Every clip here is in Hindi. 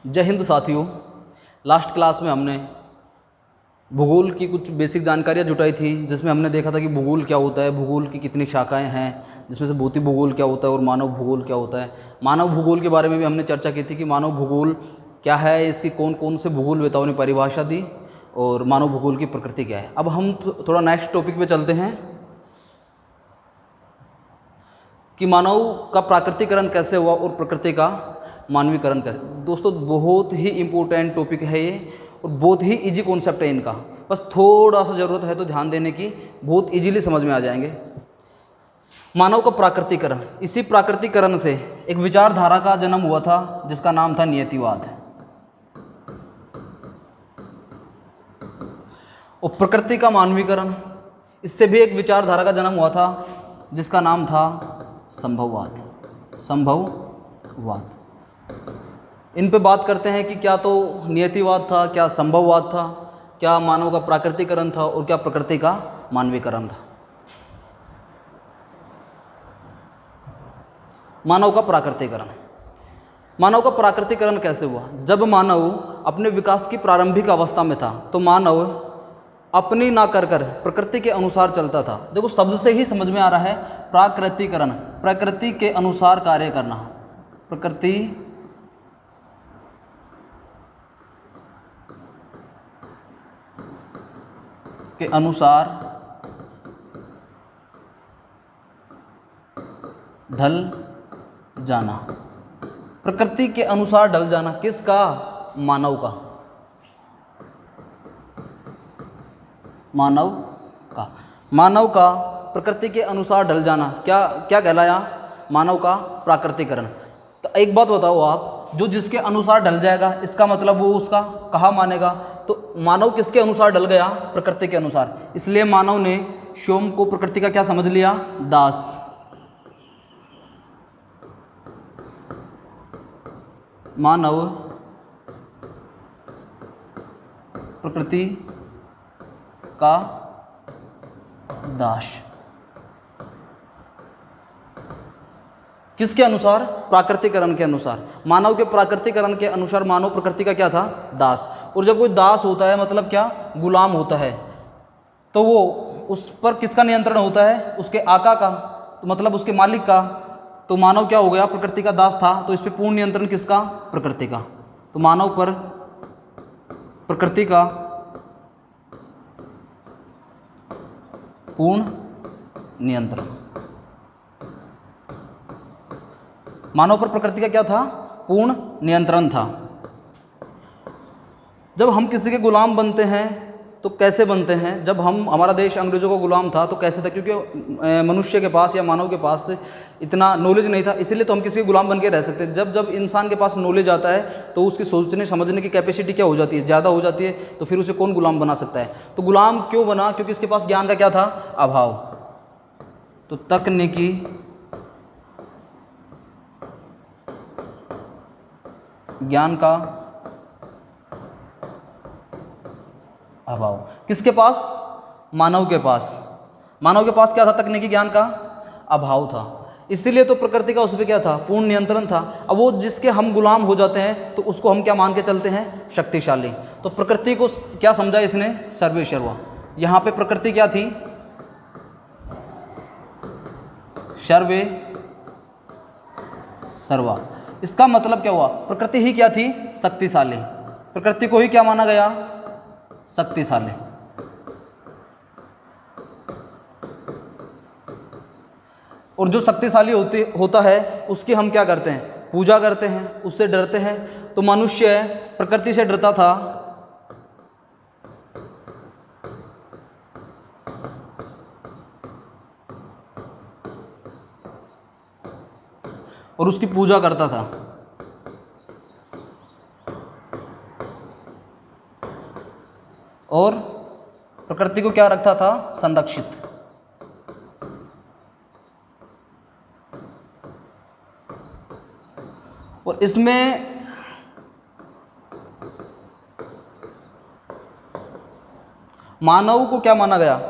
जय हिंद साथियों। लास्ट क्लास में हमने भूगोल की कुछ बेसिक जानकारियाँ जुटाई थी, जिसमें हमने देखा था कि भूगोल क्या होता है, भूगोल की कितनी शाखाएं हैं, जिसमें से भौतिक भूगोल क्या होता है और मानव भूगोल क्या होता है। मानव भूगोल के बारे में भी हमने चर्चा की थी कि मानव भूगोल क्या है, इसकी कौन कौन से भूगोलवेताओं ने परिभाषा दी और मानव भूगोल की प्रकृति क्या है। अब हम थोड़ा नेक्स्ट टॉपिक पे चलते हैं कि मानव का प्राकृतिकरण कैसे हुआ और प्रकृति का मानवीकरण कैसे। दोस्तों बहुत ही इम्पोर्टेंट टॉपिक है ये और बहुत ही इजी कॉन्सेप्ट है इनका, बस थोड़ा सा ज़रूरत है तो ध्यान देने की, बहुत इजीली समझ में आ जाएंगे। मानव का प्राकृतिकरण, इसी प्राकृतिकरण से एक विचारधारा का जन्म हुआ था जिसका नाम था नियतिवाद। और प्रकृति का मानवीकरण, इससे भी एक विचारधारा का जन्म हुआ था जिसका नाम था संभववाद। संभववाद, इन पे बात करते हैं कि क्या तो नियतिवाद था, क्या संभववाद था, क्या मानव का प्राकृतिकरण था और क्या प्रकृति का मानवीकरण था। मानव का प्राकृतिकरण, मानव का प्राकृतिकरण कैसे हुआ? जब मानव अपने विकास की प्रारंभिक अवस्था में था तो मानव अपनी ना कर कर प्रकृति के अनुसार चलता था। देखो शब्द से ही समझ में आ रहा है, प्राकृतिकरण, प्रकृति के अनुसार कार्य करना, प्रकृति के अनुसार ढल जाना। प्रकृति के अनुसार ढल जाना किसका? मानव का। मानव का, मानव का प्रकृति के अनुसार ढल जाना क्या क्या कहलाया? मानव का प्राकृतिकरण। तो एक बात बताओ आप, जो जिसके अनुसार ढल जाएगा इसका मतलब वो उसका कहा मानेगा। तो मानव किसके अनुसार ढल गया? प्रकृति के अनुसार। इसलिए मानव ने स्वयं को प्रकृति का क्या समझ लिया? दास। मानव प्रकृति का दास। किसके अनुसार? प्राकृतिकरण के अनुसार। मानव के प्राकृतिकरण के अनुसार मानव प्रकृति का क्या था? दास। और जब कोई दास होता है मतलब क्या? गुलाम होता है, तो वो उस पर किसका नियंत्रण होता है? उसके आका का, तो मतलब उसके मालिक का। तो मानव क्या हो गया? प्रकृति का दास था, तो इस पर पूर्ण नियंत्रण किसका? प्रकृति का। तो मानव पर प्रकृति का पूर्ण नियंत्रण। मानव पर प्रकृति का क्या था? पूर्ण नियंत्रण था। जब हम किसी के गुलाम बनते हैं तो कैसे बनते हैं? जब हमारा देश अंग्रेज़ों का गुलाम था तो कैसे था? क्योंकि मनुष्य के पास या मानव के पास इतना नॉलेज नहीं था, इसीलिए तो हम किसी के गुलाम बन के रह सकते। जब जब इंसान के पास नॉलेज आता है तो उसकी सोचने समझने की कैपेसिटी क्या हो जाती है? ज़्यादा हो जाती है। तो फिर उसे कौन गुलाम बना सकता है? तो गुलाम क्यों बना? क्योंकि इसके पास ज्ञान का क्या था? अभाव। तो तकनीकी ज्ञान का अभाव। किसके पास? मानव के पास। मानव के पास क्या था? तकनीकी ज्ञान का अभाव था। इसीलिए तो प्रकृति का उस पर क्या था? पूर्ण नियंत्रण था। अब वो जिसके हम गुलाम हो जाते हैं तो उसको हम क्या मान के चलते हैं? शक्तिशाली। तो प्रकृति को क्या समझा इसने? सर्वे सर्वा। यहाँ पे प्रकृति क्या थी? सर्वे सर्वा। इसका मतलब क्या हुआ? प्रकृति ही क्या थी? शक्तिशाली। प्रकृति को ही क्या माना गया? शक्तिशाली। और जो शक्तिशाली होता है उसकी हम क्या करते हैं? पूजा करते हैं, उससे डरते हैं। तो मनुष्य प्रकृति से डरता था, और उसकी पूजा करता था। और प्रकृति को क्या रखता था? संरक्षित। और इसमें मानव को क्या माना गया?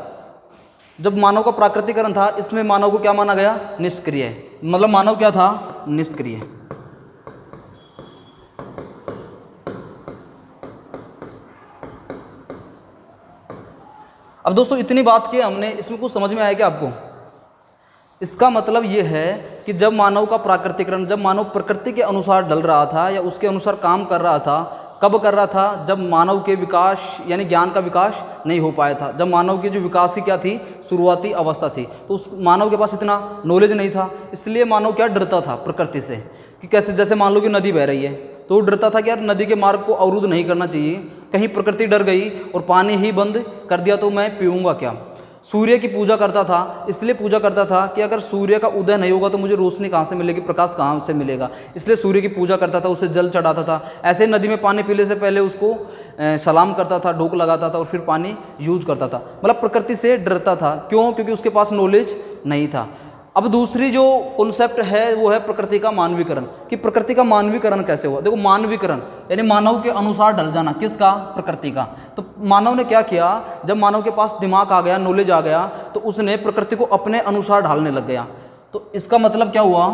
जब मानव का प्राकृतिकरण था इसमें मानव को क्या माना गया? निष्क्रिय। मतलब मानव क्या था? निष्क्रिय। अब दोस्तों इतनी बात की हमने, इसमें कुछ समझ में आया क्या आपको? इसका मतलब ये है कि जब मानव का प्राकृतिकरण, जब मानव प्रकृति के अनुसार ढल रहा था या उसके अनुसार काम कर रहा था, कब कर रहा था? जब मानव के विकास यानी ज्ञान का विकास नहीं हो पाया था, जब मानव की जो विकास की क्या थी, शुरुआती अवस्था थी, तो उस मानव के पास इतना नॉलेज नहीं था। इसलिए मानव क्या डरता था प्रकृति से, कि कैसे, जैसे मान लो कि नदी बह रही है तो वो डरता था कि यार नदी के मार्ग को अवरुद्ध नहीं करना चाहिए, कहीं प्रकृति डर गई और पानी ही बंद कर दिया तो मैं पीऊँगा क्या। सूर्य की पूजा करता था, इसलिए पूजा करता था कि अगर सूर्य का उदय नहीं होगा तो मुझे रोशनी कहाँ से मिलेगी, प्रकाश कहाँ से मिलेगा, इसलिए सूर्य की पूजा करता था, उसे जल चढ़ाता था। ऐसे नदी में पानी पीने से पहले उसको सलाम करता था, ढोक लगाता था और फिर पानी यूज करता था। मतलब प्रकृति से डरता था। क्यों? क्योंकि उसके पास नॉलेज नहीं था। अब दूसरी जो कॉन्सेप्ट है वो है प्रकृति का मानवीकरण, कि प्रकृति का मानवीकरण कैसे हुआ। देखो, मानवीकरण यानी मानव के अनुसार ढल जाना, किसका? प्रकृति का। तो मानव ने क्या किया, जब मानव के पास दिमाग आ गया, नॉलेज आ गया, तो उसने प्रकृति को अपने अनुसार ढालने लग गया। तो इसका मतलब क्या हुआ?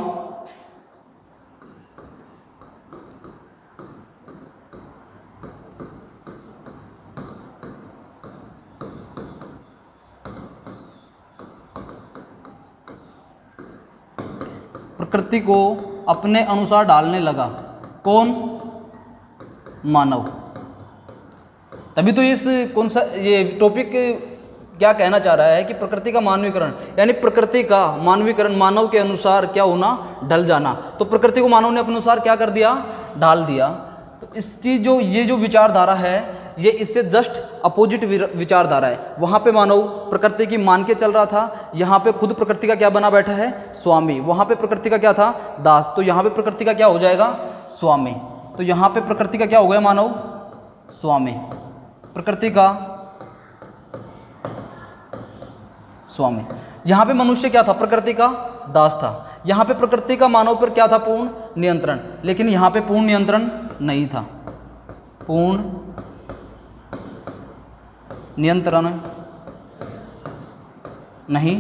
प्रकृति को अपने अनुसार ढालने लगा। कौन? मानव। तभी तो इस कौन सा ये टॉपिक क्या कहना चाह रहा है कि प्रकृति का मानवीकरण, यानी प्रकृति का मानवीकरण, मानव के अनुसार क्या होना, ढल जाना। तो प्रकृति को मानव ने अपने अनुसार क्या कर दिया, ढाल दिया। तो इस चीज जो ये जो विचारधारा है, ये इससे जस्ट अपोजिट विचारधारा है। वहाँ पे मानव प्रकृति की मान के चल रहा था, यहाँ पे खुद प्रकृति का क्या बना बैठा है, स्वामी। वहाँ पे प्रकृति का क्या था, दास। तो यहाँ पे प्रकृति का क्या हो जाएगा, स्वामी। तो यहाँ पे प्रकृति का क्या हो गया, मानव स्वामी, प्रकृति का स्वामी। यहाँ पे मनुष्य क्या था, प्रकृति का दास था। यहाँ पे प्रकृति का मानव पर क्या था, पूर्ण नियंत्रण। लेकिन यहाँ पे पूर्ण नियंत्रण नहीं था, पूर्ण नियंत्रण नहीं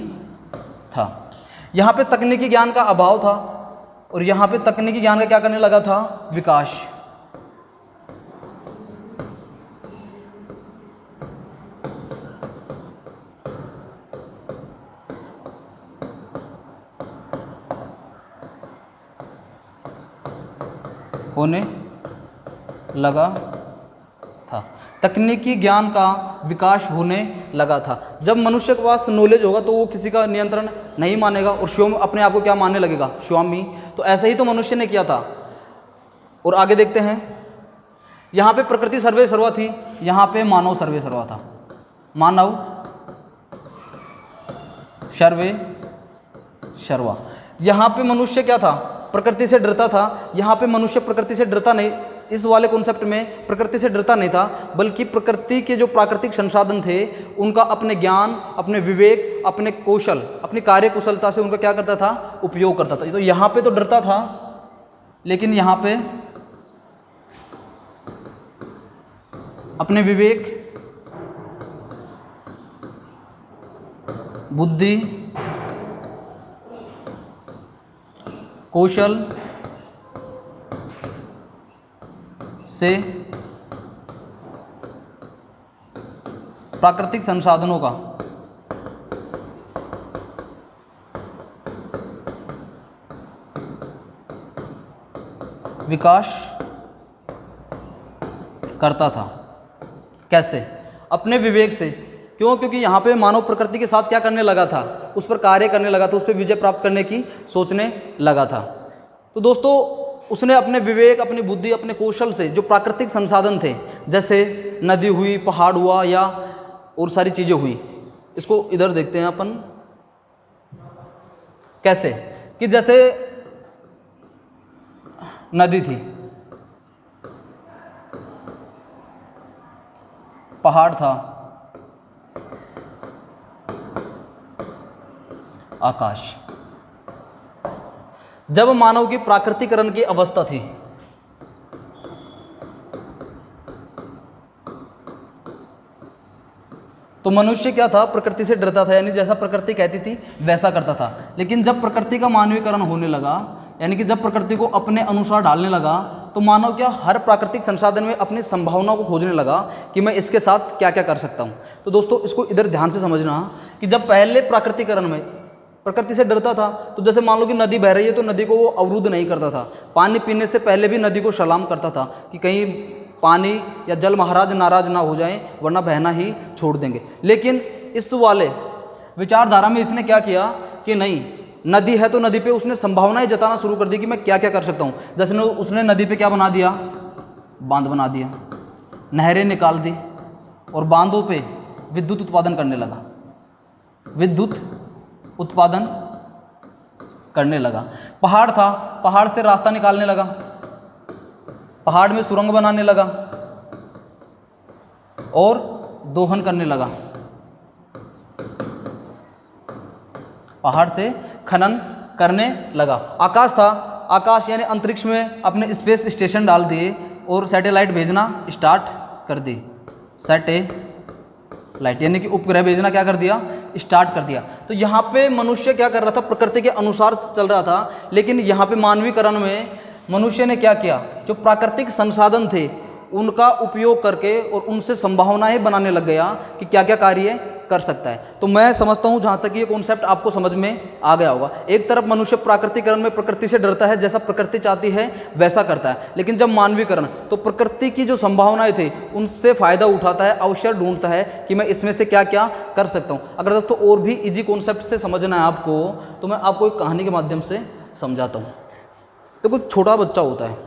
था। यहाँ पे तकनीकी ज्ञान का अभाव था और यहाँ पे तकनीकी ज्ञान का क्या करने लगा था, विकास। होने लगा था, तकनीकी ज्ञान का विकास होने लगा था। जब मनुष्य के पास नॉलेज होगा तो वो किसी का नियंत्रण नहीं मानेगा और स्वयं अपने आप को क्या मानने लगेगा, स्वामी। तो ऐसे ही तो मनुष्य ने किया था। और आगे देखते हैं, यहाँ पे प्रकृति सर्वे सर्वा थी, यहाँ पे मानव सर्वे सर्वा था। मानव सर्वे सर्वा। यहाँ पे मनुष्य क्या था, प्रकृति से डरता था। यहाँ पे मनुष्य प्रकृति से डरता नहीं। इस वाले कॉन्सेप्ट में प्रकृति से डरता नहीं था, बल्कि प्रकृति के जो प्राकृतिक संसाधन थे उनका अपने ज्ञान, अपने विवेक, अपने कौशल, अपनी कार्य कुशलता से उनका क्या करता था, उपयोग करता था। तो यहाँ पे तो डरता था, लेकिन यहाँ पे अपने विवेक, बुद्धि, कौशल से प्राकृतिक संसाधनों का विकास करता था। कैसे? अपने विवेक से। क्यों? क्योंकि यहाँ पे मानव प्रकृति के साथ क्या करने लगा था, उस पर कार्य करने लगा था, उस पर विजय प्राप्त करने की सोचने लगा था। तो दोस्तों, उसने अपने विवेक, अपनी बुद्धि, अपने कौशल से जो प्राकृतिक संसाधन थे, जैसे नदी हुई, पहाड़ हुआ या और सारी चीज़ें हुई। इसको इधर देखते हैं अपन, कैसे कि जैसे नदी थी, पहाड़ था, आकाश। जब मानव की प्राकृतिकरण की अवस्था थी, तो मनुष्य क्या था, प्रकृति से डरता था, यानी जैसा प्रकृति कहती थी वैसा करता था। लेकिन जब प्रकृति का मानवीकरण होने लगा, यानी कि जब प्रकृति को अपने अनुसार ढालने लगा, तो मानव क्या हर प्राकृतिक संसाधन में अपनी संभावनाओं को खोजने लगा कि मैं इसके साथ क्या क्या कर सकता हूँ। तो दोस्तों इसको इधर ध्यान से समझना कि जब पहले प्राकृतिकरण में प्रकृति से डरता था, तो जैसे मान लो कि नदी बह रही है तो नदी को वो अवरुद्ध नहीं करता था, पानी पीने से पहले भी नदी को सलाम करता था कि कहीं पानी या जल महाराज नाराज ना हो जाएं वरना बहना ही छोड़ देंगे। लेकिन इस वाले विचारधारा में इसने क्या किया कि नहीं, नदी है तो नदी पे उसने संभावनाएं जताना शुरू कर दी कि मैं क्या क्या कर सकता हूँ। जैसे उसने नदी पे क्या बना दिया, बांध बना दिया, नहरें निकाल दी और बांधों पे विद्युत उत्पादन करने लगा, विद्युत उत्पादन करने लगा। पहाड़ था, पहाड़ से रास्ता निकालने लगा, पहाड़ में सुरंग बनाने लगा और दोहन करने लगा, पहाड़ से खनन करने लगा। आकाश था, आकाश यानी अंतरिक्ष में अपने स्पेस स्टेशन डाल दिए और सैटेलाइट भेजना स्टार्ट कर दी, सैटेलाइट यानी कि उपग्रह भेजना क्या कर दिया, स्टार्ट कर दिया। तो यहाँ पे मनुष्य क्या कर रहा था, प्रकृति के अनुसार चल रहा था। लेकिन यहाँ पे मानवीकरण में मनुष्य ने क्या किया, जो प्राकृतिक संसाधन थे उनका उपयोग करके और उनसे संभावनाएं बनाने लग गया कि क्या क्या कार्य कर सकता है। तो मैं समझता हूँ जहाँ तक ये कॉन्सेप्ट आपको समझ में आ गया होगा। एक तरफ मनुष्य प्राकृतिकरण में प्रकृति से डरता है, जैसा प्रकृति चाहती है वैसा करता है। लेकिन जब मानवीकरण, तो प्रकृति की जो संभावनाएं थे उनसे फ़ायदा उठाता है, अवसर ढूंढता है कि मैं इसमें से क्या क्या कर सकता हूँ। अगर दोस्तों और भी इजी कॉन्सेप्ट से समझना है आपको तो मैं आपको एक कहानी के माध्यम से समझाता हूँ। तो कोई छोटा बच्चा होता है,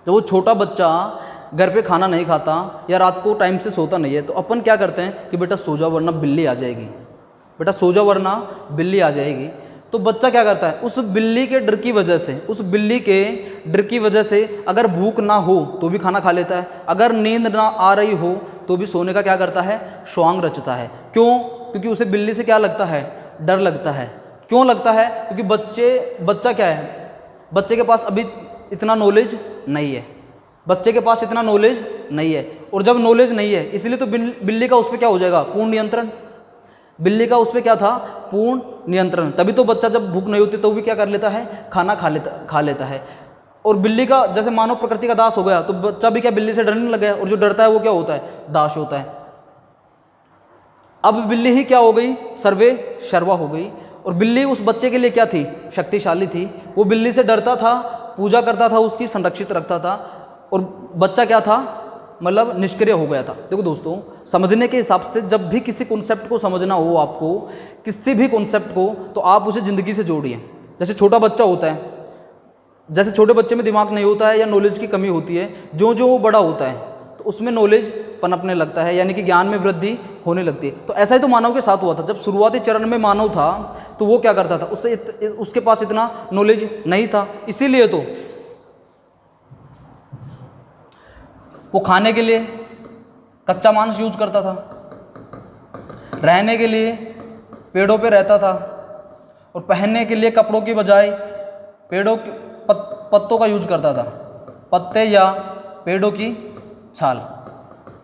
जब वो छोटा बच्चा घर पे खाना नहीं खाता या रात को टाइम से सोता नहीं है तो अपन क्या करते हैं कि बेटा सो जाओ वरना बिल्ली आ जाएगी, बेटा सो जाओ वरना बिल्ली आ जाएगी। तो बच्चा क्या करता है, उस बिल्ली के डर की वजह से, उस बिल्ली के डर की वजह से अगर भूख ना हो तो भी खाना खा लेता है, अगर नींद ना आ रही हो तो भी सोने का क्या करता है, श्वांग रचता है। क्यों? क्योंकि उसे बिल्ली से क्या लगता है, डर लगता है। क्यों लगता है? क्योंकि बच्चा क्या है, बच्चे के पास अभी इतना नॉलेज नहीं है, बच्चे के पास इतना नॉलेज नहीं है। और जब नॉलेज नहीं है इसलिए तो बिल्ली का उस पर क्या हो जाएगा, पूर्ण नियंत्रण। बिल्ली का उस पर क्या था, पूर्ण नियंत्रण। तभी तो बच्चा जब भूख नहीं होती तो भी क्या कर लेता है, खाना खा लेता है। और बिल्ली का जैसे मानव प्रकृति का दास हो गया तो बच्चा भी क्या बिल्ली से डरने लग गया, और जो डरता है वो क्या होता है, दास होता है। अब बिल्ली ही क्या हो गई, सर्वे सर्वा हो गई। और बिल्ली उस बच्चे के लिए क्या थी, शक्तिशाली थी। वो बिल्ली से डरता था, पूजा करता था, उसकी संरक्षित रखता था, और बच्चा क्या था, मतलब निष्क्रिय हो गया था। देखो दोस्तों, समझने के हिसाब से जब भी किसी कॉन्सेप्ट को समझना हो आपको, किसी भी कॉन्सेप्ट को, तो आप उसे ज़िंदगी से जोड़िए। जैसे छोटा बच्चा होता है, जैसे छोटे बच्चे में दिमाग नहीं होता है या नॉलेज की कमी होती है, जो जो वो बड़ा होता है तो उसमें नॉलेज पनपने लगता है, यानी कि ज्ञान में वृद्धि होने लगती है। तो ऐसा ही तो मानव के साथ हुआ था। जब शुरुआती चरण में मानव था तो वो क्या करता था, उसके पास इतना नॉलेज नहीं था, इसीलिए तो वो खाने के लिए कच्चा मांस यूज करता था, रहने के लिए पेड़ों पे रहता था, और पहनने के लिए कपड़ों की बजाय पेड़ों के पत्तों का यूज करता था, पत्ते या पेड़ों की छाल,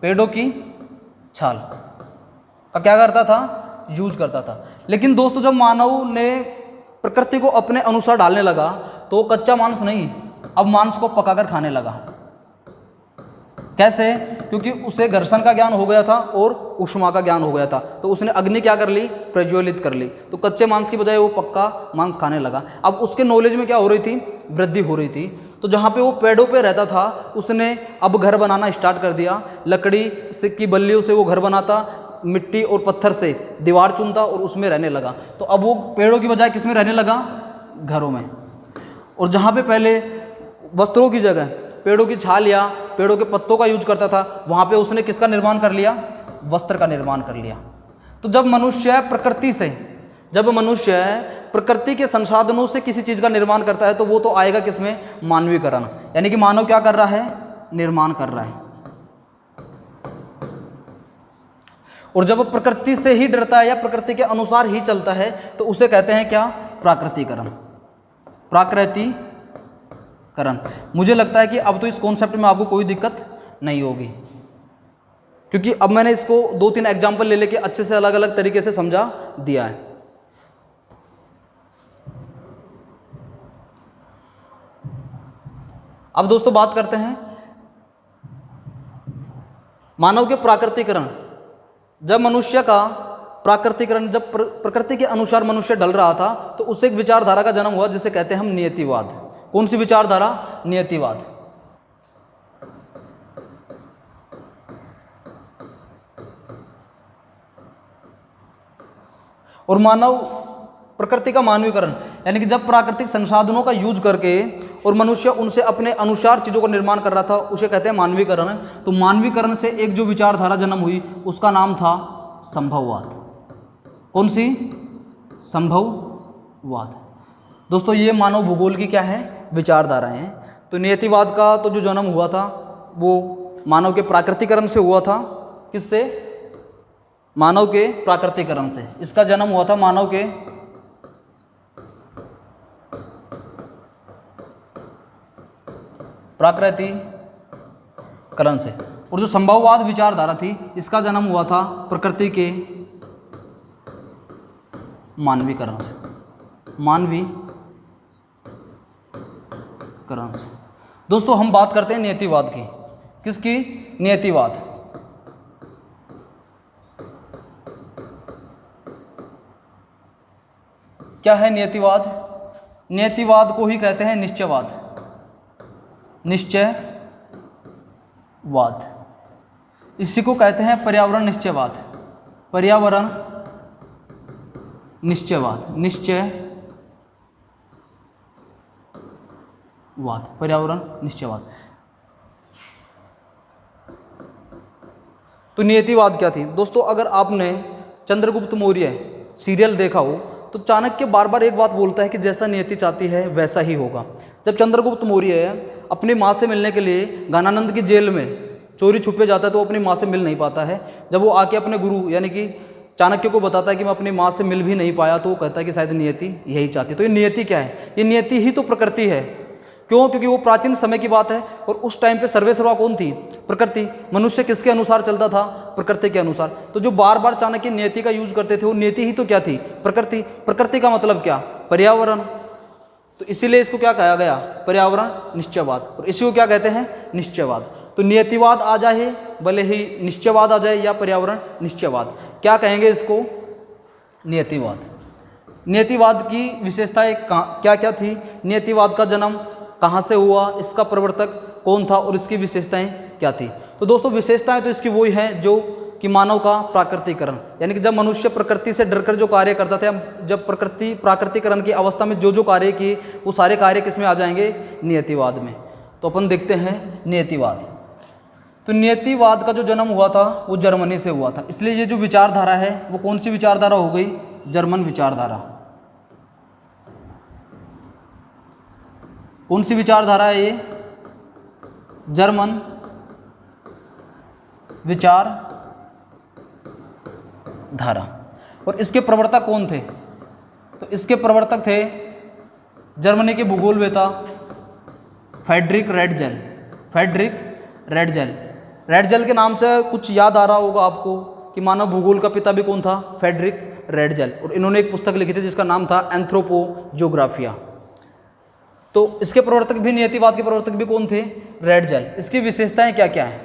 पेड़ों की छाल का क्या करता था, यूज करता था। लेकिन दोस्तों जब मानव ने प्रकृति को अपने अनुसार डालने लगा तो कच्चा मांस नहीं, अब मांस को पकाकर खाने लगा। कैसे? क्योंकि उसे घर्षण का ज्ञान हो गया था और ऊष्मा का ज्ञान हो गया था, तो उसने अग्नि क्या कर ली, प्रज्वलित कर ली। तो कच्चे मांस की बजाय वो पक्का मांस खाने लगा। अब उसके नॉलेज में क्या हो रही थी, वृद्धि हो रही थी। तो जहाँ पे वो पेड़ों पे रहता था उसने अब घर बनाना स्टार्ट कर दिया। लकड़ी से की बल्लियों से वो घर बनाता, मिट्टी और पत्थर से दीवार चुनता और उसमें रहने लगा। तो अब वो पेड़ों की बजाय किस में रहने लगा, घरों में। और जहाँ पे पहले वस्त्रों की जगह पेड़ों की छाल या पेड़ों के पत्तों का यूज करता था, वहाँ पे उसने किसका निर्माण कर लिया, वस्त्र का निर्माण कर लिया। तो जब मनुष्य प्रकृति के संसाधनों से किसी चीज़ का निर्माण करता है तो वो तो आएगा किसमें, मानवीकरण। यानी कि मानव क्या कर रहा है, निर्माण कर रहा है। और जब प्रकृति से ही डरता है या प्रकृति के अनुसार ही चलता है तो उसे कहते हैं क्या, प्राकृतिकरण, प्राकृतिकरण। मुझे लगता है कि अब तो इस कॉन्सेप्ट में आपको कोई दिक्कत नहीं होगी, क्योंकि अब मैंने इसको 2-3 एग्जाम्पल ले लेके अच्छे से अलग अलग तरीके से समझा दिया है। अब दोस्तों बात करते हैं मानव के प्राकृतिकरण। जब मनुष्य का प्राकृतिकरण, जब प्रकृति के अनुसार मनुष्य ढल रहा था तो उससे एक विचारधारा का जन्म हुआ जिसे कहते हैं हम नियतिवाद। कौन सी विचारधारा? नियतिवाद। और मानव प्रकृति का मानवीकरण, यानी कि जब प्राकृतिक संसाधनों का यूज करके और मनुष्य उनसे अपने अनुसार चीज़ों का निर्माण कर रहा था, उसे कहते हैं मानवीकरण। तो मानवीकरण से एक जो विचारधारा जन्म हुई उसका नाम था संभववाद। कौन सी? संभववाद। दोस्तों ये मानव भूगोल की क्या है? विचारधाराएं हैं। तो नियतिवाद का तो जो जन्म हुआ था वो मानव के प्राकृतिकरण से हुआ था। किससे? मानव के प्राकृतिकरण से। इसका जन्म हुआ था मानव के प्राकृतिकरण से। और जो संभववाद विचारधारा थी इसका जन्म हुआ था प्रकृति के मानवीकरण से। मानवीकरण से। दोस्तों हम बात करते हैं नियतिवाद की। किसकी? नियतिवाद। क्या है नियतिवाद? नियतिवाद को ही कहते हैं निश्चयवाद। निश्चयवाद। इसी को कहते हैं पर्यावरण निश्चयवाद। पर्यावरण निश्चयवाद। निश्चयवाद, पर्यावरण निश्चयवाद। तो नियतिवाद क्या थी? दोस्तों अगर आपने चंद्रगुप्त मौर्य सीरियल देखा हो तो चाणक्य बार बार एक बात बोलता है कि जैसा नियति चाहती है वैसा ही होगा। जब चंद्रगुप्त मौर्य अपनी माँ से मिलने के लिए गानानंद की जेल में चोरी छुपे जाता है तो अपनी माँ से मिल नहीं पाता है। जब वो आके अपने गुरु यानी कि चाणक्य को बताता है कि मैं अपनी माँ से मिल भी नहीं पाया, तो वो कहता है कि शायद नियति यही चाहती है। तो ये नियति क्या है? ये नियति ही तो प्रकृति है। क्यों? क्योंकि वो प्राचीन समय की बात है और उस टाइम पे सर्वेसर्वा कौन थी? प्रकृति। मनुष्य किसके अनुसार चलता था? प्रकृति के अनुसार। तो जो बार बार चाणक्य नियति का यूज करते थे वो नियति ही तो क्या थी? प्रकृति। प्रकृति का मतलब क्या? पर्यावरण। तो इसीलिए इसको क्या कहा गया? पर्यावरण निश्चयवाद। और इसी को क्या कहते हैं? निश्चयवाद। तो नियतिवाद आ जाए, भले ही निश्चयवाद आ जाए या पर्यावरण निश्चयवाद, क्या कहेंगे इसको? नियतिवाद। नियतिवाद की विशेषताएं क्या क्या थी? नियतिवाद का जन्म कहाँ से हुआ? इसका प्रवर्तक कौन था? और इसकी विशेषताएं क्या थी? तो दोस्तों विशेषताएं तो इसकी वही हैं जो कि मानव का प्राकृतिकरण, यानी कि जब मनुष्य प्रकृति से डरकर जो कार्य करता था, जब प्राकृतिकरण की अवस्था में जो जो कार्य किए वो सारे कार्य किस में आ जाएंगे? नियतिवाद में। तो अपन देखते हैं नियतिवाद। तो नियतिवाद का जो जन्म हुआ था वो जर्मनी से हुआ था। इसलिए ये जो विचारधारा है वो कौन सी विचारधारा हो गई? जर्मन विचारधारा। कौन सी विचारधारा है ये? जर्मन विचारधारा। और इसके प्रवर्तक कौन थे? तो इसके प्रवर्तक थे जर्मनी के भूगोलवेता फ्रेडरिक रेडजल। फ्रेडरिक रेडजल। रेडजल के नाम से कुछ याद आ रहा होगा आपको कि मानव भूगोल का पिता भी कौन था? फ्रेडरिक रेडजल। और इन्होंने एक पुस्तक लिखी थी जिसका नाम था एंथ्रोपोजोग्राफिया। तो इसके प्रवर्तक भी, नियतिवाद के प्रवर्तक भी कौन थे? रेडजल। इसकी विशेषताएं क्या क्या हैं?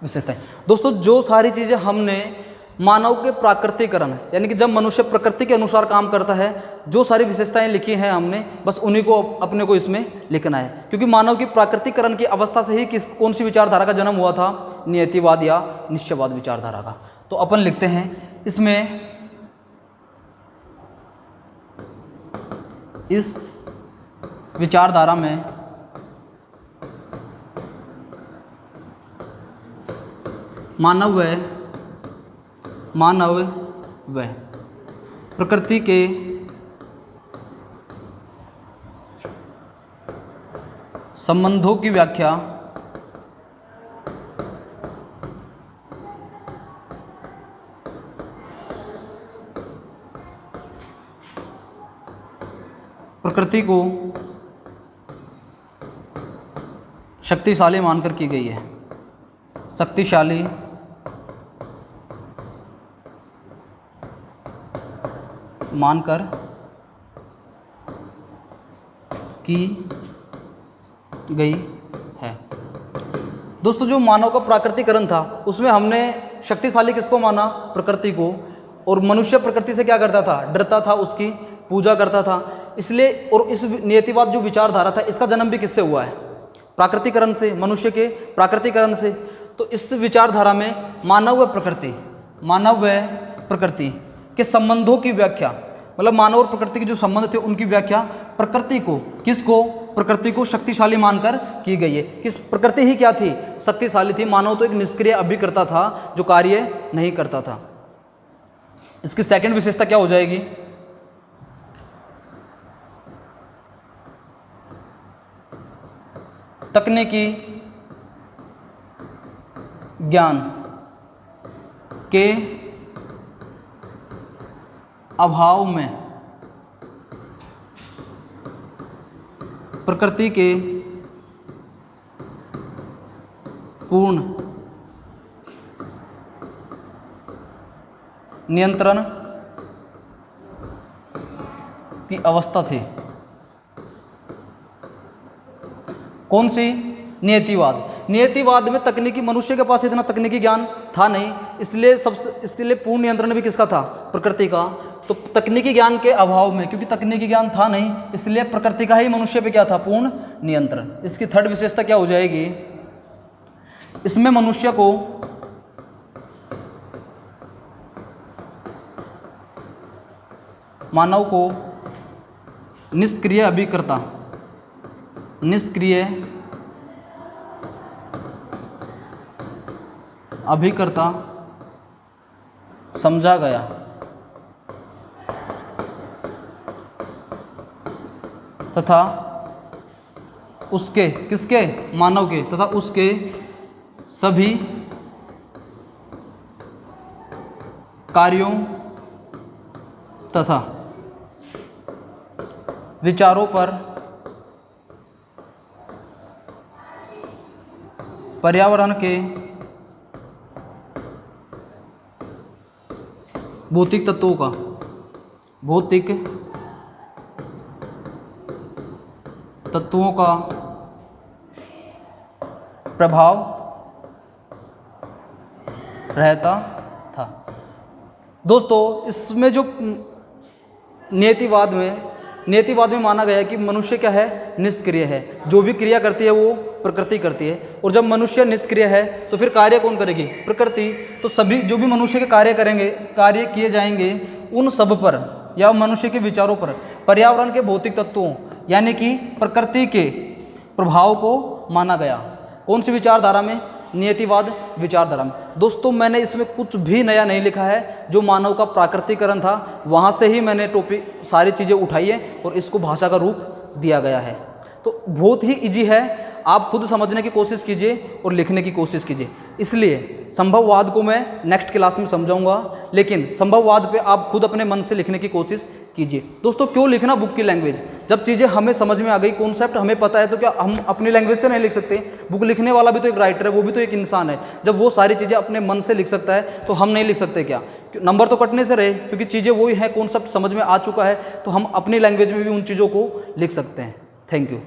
विशेषताएं दोस्तों, जो सारी चीजें हमने मानव के प्राकृतिकरण यानी कि जब मनुष्य प्रकृति के अनुसार काम करता है, जो सारी विशेषताएं लिखी हैं हमने, बस उन्हीं को अपने को इसमें लिखना है। क्योंकि मानव की प्राकृतिकरण की अवस्था से ही कौन सी विचारधारा का जन्म हुआ था? नियतिवाद या निश्चयवाद विचारधारा का। तो अपन लिखते हैं इसमें, इस विचारधारा में मानव व प्रकृति के संबंधों की व्याख्या प्रकृति को शक्तिशाली मानकर की गई है। शक्तिशाली मानकर की गई है। दोस्तों जो मानव का प्राकृतिकरण था उसमें हमने शक्तिशाली किसको माना? प्रकृति को। और मनुष्य प्रकृति से क्या करता था? डरता था, उसकी पूजा करता था। इसलिए और इस नियतिवाद जो विचारधारा था इसका जन्म भी किससे हुआ है? प्राकृतिकरण से, मनुष्य के प्राकृतिकरण से। तो इस विचारधारा में मानव व प्रकृति के संबंधों की व्याख्या, मतलब मानव और प्रकृति के जो संबंध थे उनकी व्याख्या प्रकृति को, किसको? प्रकृति को शक्तिशाली मानकर की गई है। किस प्रकृति ही क्या थी? शक्तिशाली थी। मानव तो एक निष्क्रिय अभिकर्ता था जो कार्य नहीं करता था। इसकी सेकंड विशेषता क्या हो जाएगी? तकनीकी ज्ञान के अभाव में प्रकृति के पूर्ण नियंत्रण की अवस्था थी। कौन सी? नियतिवाद। नियतिवाद में तकनीकी, मनुष्य के पास इतना तकनीकी ज्ञान था नहीं, इसलिए पूर्ण नियंत्रण भी किसका था? प्रकृति का। तो तकनीकी ज्ञान के अभाव में, क्योंकि तकनीकी ज्ञान था नहीं, इसलिए प्रकृति का ही मनुष्य पे क्या था? पूर्ण नियंत्रण। इसकी थर्ड विशेषता क्या हो जाएगी? इसमें मनुष्य को मानव को निष्क्रिय अभिकर्ता समझा गया तथा उसके, किसके? मानव के, तथा उसके सभी कार्यों तथा विचारों पर पर्यावरण के भौतिक तत्वों का प्रभाव रहता था। दोस्तों इसमें जो नियतिवाद में माना गया है कि मनुष्य क्या है? निष्क्रिय है। जो भी क्रिया करती है वो प्रकृति करती है, और जब मनुष्य निष्क्रिय है तो फिर कार्य कौन करेगी? प्रकृति। तो सभी जो भी मनुष्य के कार्य किए जाएंगे उन सब पर या मनुष्य के विचारों पर पर्यावरण के भौतिक तत्वों यानी कि प्रकृति के प्रभाव को माना गया। कौन सी विचारधारा में? नियतिवाद विचारधारा में। दोस्तों मैंने इसमें कुछ भी नया नहीं लिखा है, जो मानव का प्राकृतिकरण था वहाँ से ही मैंने टॉपिक सारी चीज़ें उठाई है और इसको भाषा का रूप दिया गया है। तो बहुत ही इजी है, आप खुद समझने की कोशिश कीजिए और लिखने की कोशिश कीजिए। इसलिए संभववाद को मैं नेक्स्ट क्लास में समझाऊंगा, लेकिन संभववाद पे आप खुद अपने मन से लिखने की कोशिश कीजिए। दोस्तों क्यों लिखना बुक की लैंग्वेज? जब चीज़ें हमें समझ में आ गई, कॉन्सेप्ट हमें पता है, तो क्या हम अपनी लैंग्वेज से नहीं लिख सकते? बुक लिखने वाला भी तो एक राइटर है, वो भी तो एक इंसान है। जब वो सारी चीज़ें अपने मन से लिख सकता है तो हम नहीं लिख सकते क्या? नंबर तो कटने से रहे, क्योंकि चीज़ें वही हैं, कॉन्सेप्ट समझ में आ चुका है, तो हम अपनी लैंग्वेज में भी उन चीज़ों को लिख सकते हैं। Thank you.